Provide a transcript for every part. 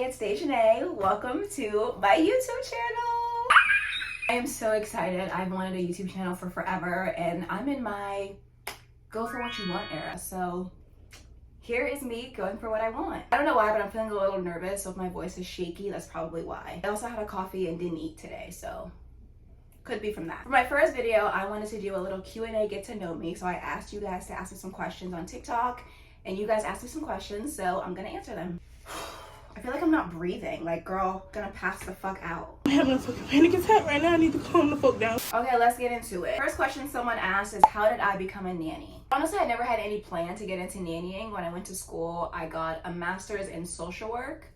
Hey, it's Daijné. Welcome to my YouTube channel. I am so excited. I've wanted a YouTube channel for forever and I'm in my go for what you want era. So here is me going for what I want. I don't know why, but I'm feeling a little nervous. So if my voice is shaky, that's probably why. I also had a coffee and didn't eat today, so could be from that. For my first video, I wanted to do a little Q&A get to know me. So I asked you guys to ask me some questions on TikTok and you guys asked me some questions, so I'm gonna answer them. I feel like I'm not breathing. Like, girl, gonna pass the fuck out. I'm having a fucking panic attack right now. I need to calm the fuck down. Okay, let's get into it. First question someone asked is, how did I become a nanny? Honestly, I never had any plan to get into nannying. When I went to school, I got a master's in social work.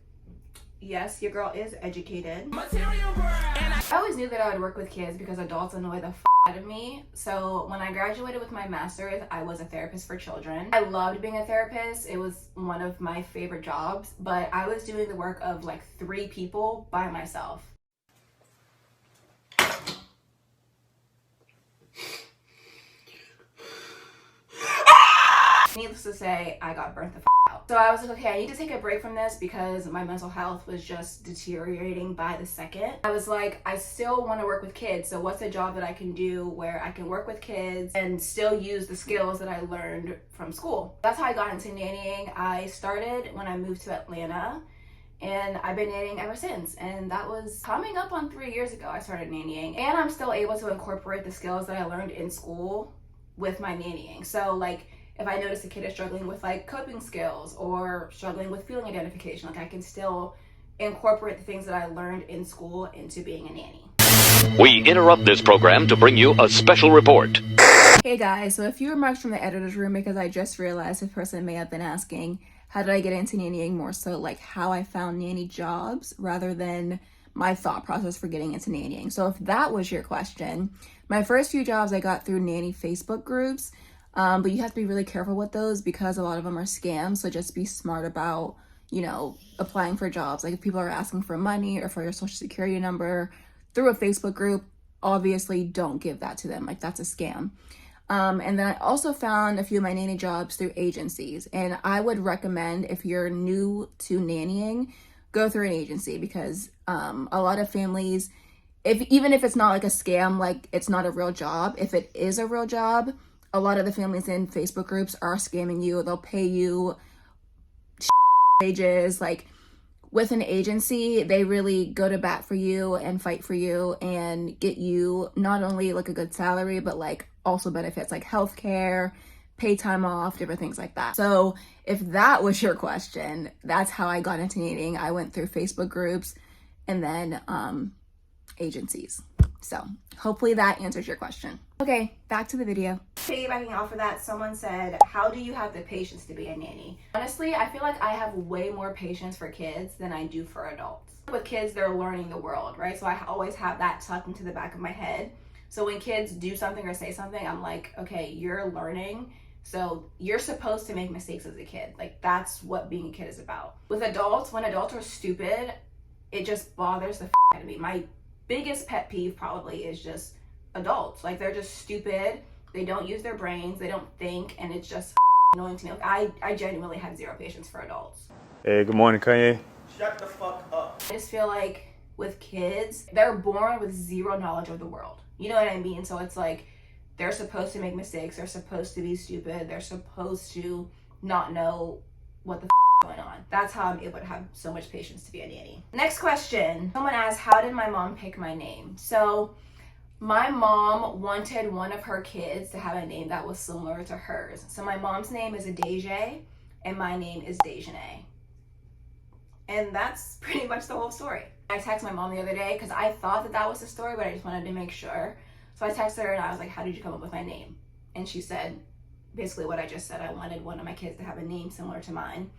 Yes, your girl is educated. I always knew that I would work with kids because adults annoy the out of me. So when I graduated with my master's, I was a therapist for children. I loved being a therapist. It was one of my favorite jobs, but I was doing the work of like 3 people by myself. Needless to say, I got burnt the out. So I was like, okay, I need to take a break from this because my mental health was just deteriorating by the second. I was like, I still want to work with kids. So what's a job that I can do where I can work with kids and still use the skills that I learned from school? That's how I got into nannying. I started when I moved to Atlanta and I've been nannying ever since. And that was coming up on 3 years ago I started nannying. And I'm still able to incorporate the skills that I learned in school with my nannying. So like, if I notice a kid is struggling with like coping skills or struggling with feeling identification, like I can still incorporate the things that I learned in school into being a nanny. We interrupt this program to bring you a special report. Hey guys, so a few remarks from the editor's room because I just realized this person may have been asking, how did I get into nannying? More so like how I found nanny jobs rather than my thought process for getting into nannying. So if that was your question, my first few jobs I got through nanny Facebook groups. But you have to be really careful with those because a lot of them are scams. So just be smart about, you know, applying for jobs. Like if people are asking for money or for your social security number through a Facebook group, obviously don't give that to them. Like that's a scam. And then I also found a few of my nanny jobs through agencies. And I would recommend if you're new to nannying, go through an agency because a lot of families, even if it's not like a scam, like it's not a real job, if it is a real job, a lot of the families in Facebook groups are scamming you. They'll pay you wages. Like with an agency, they really go to bat for you and fight for you and get you not only like a good salary, but like also benefits like healthcare, pay time off, different things like that. So if that was your question, that's how I got into nannying. I went through Facebook groups and then agencies. So hopefully that answers your question. Okay, back to the video. Piggybacking off of that, someone said, how do you have the patience to be a nanny? Honestly, I feel like I have way more patience for kids than I do for adults. With kids, they're learning the world, right? So I always have that tucked into the back of my head. So when kids do something or say something, I'm like, okay, you're learning. So you're supposed to make mistakes as a kid. Like that's what being a kid is about. With adults, when adults are stupid, it just bothers the out of me. My biggest pet peeve probably is just adults. Like they're just stupid. They don't use their brains. They don't think. And it's just annoying to me. Like I genuinely have zero patience for adults. Hey, good morning, Kanye. Shut the fuck up. I just feel like with kids, they're born with zero knowledge of the world. You know what I mean? So it's like they're supposed to make mistakes. They're supposed to be stupid. They're supposed to not know what the going on. That's how I'm able to have so much patience to be a nanny. Next question. Someone asked, how did my mom pick my name? So my mom wanted one of her kids to have a name that was similar to hers. So my mom's name is Daijné and my name is Daijné. And that's pretty much the whole story. I texted my mom the other day because I thought that was the story, but I just wanted to make sure. So I texted her and I was like, how did you come up with my name? And she said basically what I just said. I wanted one of my kids to have a name similar to mine.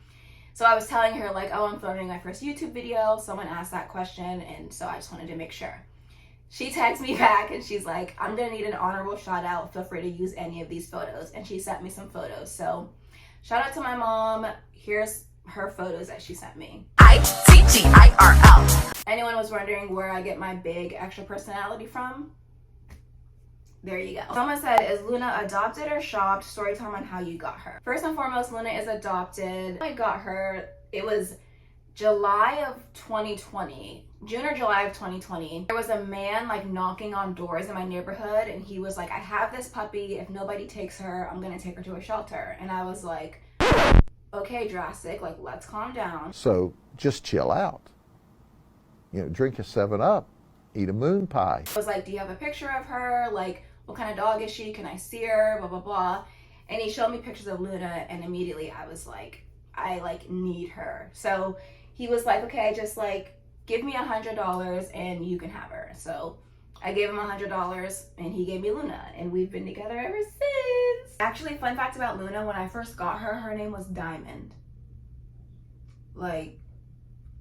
So I was telling her like, oh, I'm filming my first YouTube video. Someone asked that question. And so I just wanted to make sure. She texts me back and she's like, I'm gonna need an honorable shout out. Feel free to use any of these photos. And she sent me some photos. So shout out to my mom. Here's her photos that she sent me. ITGIRL. Anyone was wondering where I get my big extra personality from? There you go. Someone said, is Luna adopted or shopped? Story time on how you got her. First and foremost, Luna is adopted. I got her, it was July of 2020, June or July of 2020, there was a man like knocking on doors in my neighborhood, and he was like, I have this puppy. If nobody takes her, I'm gonna take her to a shelter. And I was like, okay, drastic, like let's calm down. So just chill out. You know, drink a 7-Up, eat a moon pie. I was like, do you have a picture of her? Like, what kind of dog is she? Can I see her? Blah, blah, blah. And he showed me pictures of Luna, and immediately I was like, I like need her. So he was like, okay, just like give me $100 and you can have her. So I gave him $100 and he gave me Luna, and we've been together ever since. Actually, fun fact about Luna, when I first got her, her name was Diamond. Like,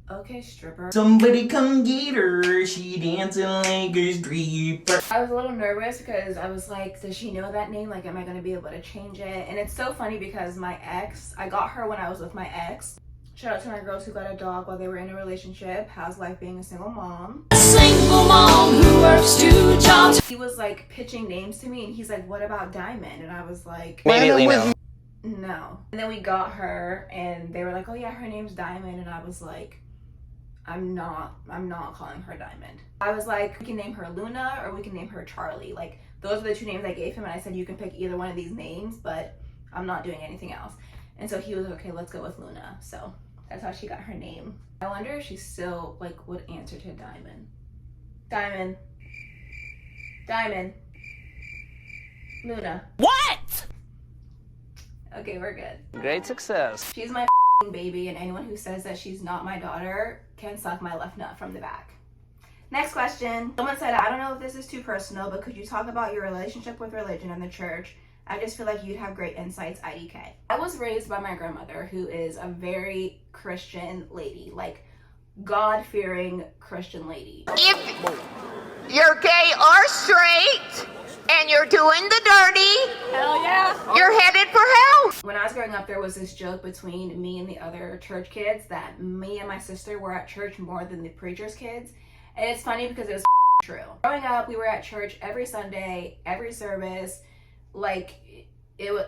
okay, stripper. Somebody come get her, she dancing like a stripper. I was a little nervous because I was like, does she know that name? Like, am I gonna be able to change it? And it's so funny because my ex, I got her when I was with my ex. Shout out to my girls who got a dog while they were in a relationship. How's life being a single mom? A single mom who works 2 jobs. He was like pitching names to me, and he's like, what about Diamond? And I was like, Immediately no. no. And then we got her, and they were like, oh yeah, her name's Diamond. And I was like, I'm not calling her Diamond. I was like, we can name her Luna or we can name her Charlie. Like, those are the 2 names I gave him, and I said, you can pick either one of these names, but I'm not doing anything else. And so he was like, okay, let's go with Luna. So that's how she got her name. I wonder if she still like would answer to Diamond. Diamond. Diamond. Luna. What? Okay, we're good. Great success. She's my baby, and anyone who says that she's not my daughter can suck my left nut from the back. Next question. Someone said, I don't know if this is too personal, but could you talk about your relationship with religion and the church? I just feel like you'd have great insights, IDK. I was raised by my grandmother, who is a very Christian lady, like God-fearing Christian lady. If you're gay or straight and you're doing the dirty, Hell yeah. you're headed for hell. When I was growing up, there was this joke between me and the other church kids that me and my sister were at church more than the preacher's kids. And it's funny because it was true. Growing up, we were at church every Sunday, every service. Like,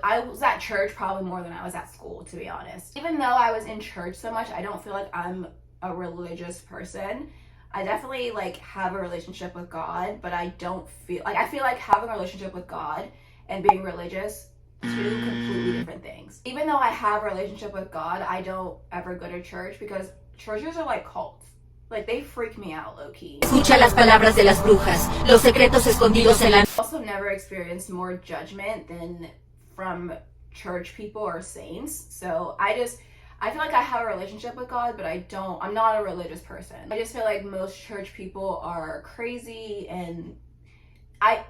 I was at church probably more than I was at school, to be honest. Even though I was in church so much, I don't feel like I'm a religious person. I definitely like have a relationship with God, but I don't feel like, I feel like having a relationship with God and being religious, 2 completely different things. Even though I have a relationship with God, I don't ever go to church because churches are like cults. Like, they freak me out low-key. Escucha las palabras de las brujas, los secretos escondidos en la... I also never experienced more judgment than from church people or saints. So I feel like I have a relationship with God, but I'm not a religious person. I just feel like most church people are crazy, and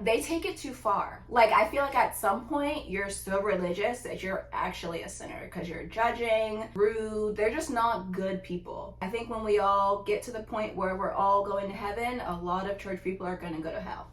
they take it too far. Like, I feel like at some point you're so religious that you're actually a sinner because you're judging, rude. They're just not good people. I think when we all get to the point where we're all going to heaven, a lot of church people are going to go to hell.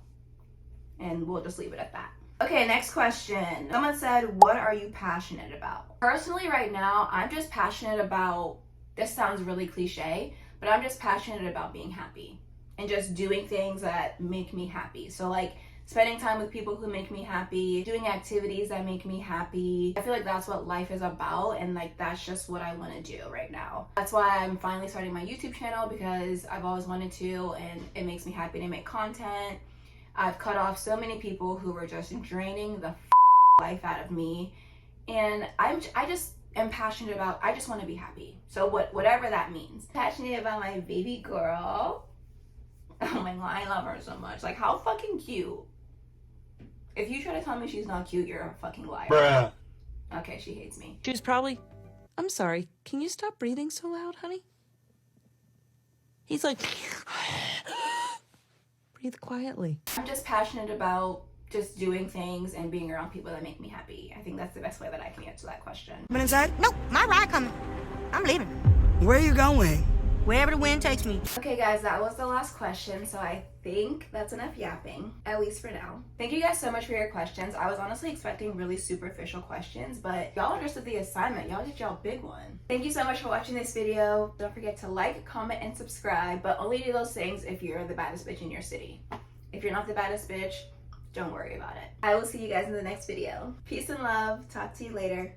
And we'll just leave it at that. Okay, next question. Someone said, what are you passionate about? Personally, right now, I'm just passionate about, this sounds really cliche, but I'm just passionate about being happy and just doing things that make me happy. So like spending time with people who make me happy, doing activities that make me happy. I feel like that's what life is about, and like that's just what I want to do right now. That's why I'm finally starting my YouTube channel, because I've always wanted to, and it makes me happy to make content. I've cut off so many people who were just draining the life out of me, and I just am passionate about, I just want to be happy. So whatever that means. Passionate about my baby girl. Oh my god, I love her so much. Like, how fucking cute. If you try to tell me she's not cute, you're a fucking liar. Bruh. Okay, she hates me. She was probably, I'm sorry, can you stop breathing so loud, honey? He's like, breathe quietly. I'm just passionate about just doing things and being around people that make me happy. I think that's the best way that I can answer that question. Coming inside? Nope, my ride coming. I'm leaving. Where are you going? Wherever the wind takes me. Okay guys, that was the last question, so I think that's enough yapping, at least for now. Thank you guys so much for your questions. I was honestly expecting really superficial questions, but y'all understood the assignment. Y'all did y'all big one. Thank you so much for watching this video. Don't forget to like, comment, and subscribe, but only do those things if you're the baddest bitch in your city. If you're not the baddest bitch, don't worry about it. I will see you guys in the next video. Peace and love. Talk to you later.